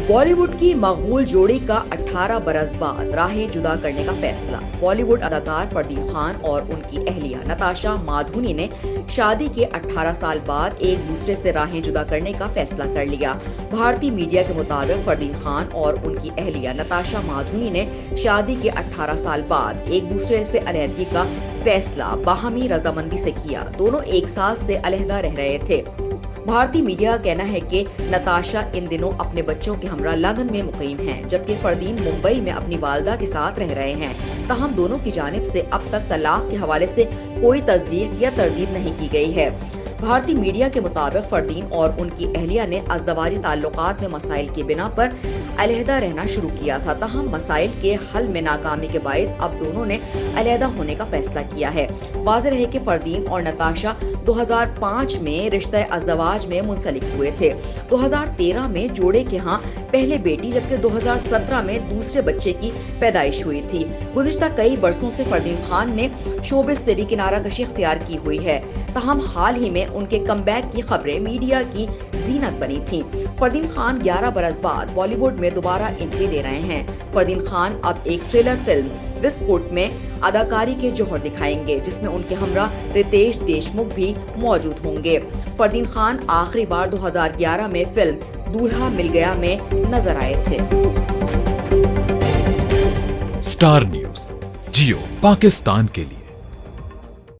बॉलीवुड की मकबूल जोड़ी का 18 बरस बाद राहें जुदा करने का फैसला। बॉलीवुड अदाकार फरदीन खान और उनकी अहलिया नताशा माधुनी ने शादी के 18 साल बाद एक दूसरे से राहें जुदा करने का फैसला कर लिया। भारतीय मीडिया के मुताबिक फरदीन खान और उनकी अहलिया नताशा माधुनी ने शादी के 18 साल बाद एक दूसरे से अलहदगी का फैसला बाहमी रजामंदी से किया। दोनों एक साल से अलहदा रह रहे थे। भारतीय मीडिया का कहना है कि नताशा इन दिनों अपने बच्चों के हमरा लंदन में मुकीम हैं, जबकि फरदीन मुंबई में अपनी वालदा के साथ रह रहे हैं। ताहम दोनों की जानिब से अब तक तलाक के हवाले से कोई तस्दीक या तरदीद नहीं की गई है। भारतीय मीडिया के मुताबिक फरदीन और उनकी अहलिया ने अज़दवाजी ताल्लुकात में मसाइल की बिना पर अलहदा रहना शुरू किया था। ताहम मसाइल के हल में नाकामी के बाइस अब दोनों ने अलहदा होने का फैसला किया है। वाज़ेह है कि फरदीन और नताशा 2005 में रिश्ते अज़दवाज में मुंसलिक हुए थे। 2013 में जोड़े के यहाँ पहले बेटी जबकि 2017 में दूसरे बच्चे की पैदाइश हुई थी। गुज़िश्ता कई बरसों से फरदीन खान ने शोबिस से भी किनारा कशी इख्तियार की हुई है। ताहम हाल ही में उनके कमबैक की खबरें मीडिया की जीनत बनी थीं। फरदीन खान 11 बरस बाद बॉलीवुड में दोबारा एंट्री दे रहे हैं। फरदीन खान अब एक थ्रिलर फिल्म विस्फोट में अदाकारी के जौहर दिखाएंगे, जिसमें उनके हमरा रितेश देशमुख भी मौजूद होंगे। फरदीन खान आखिरी बार 2011 में फिल्म दूल्हा मिल गया में नजर आए थे। स्टार न्यूज़, जियो पाकिस्तान के लिए।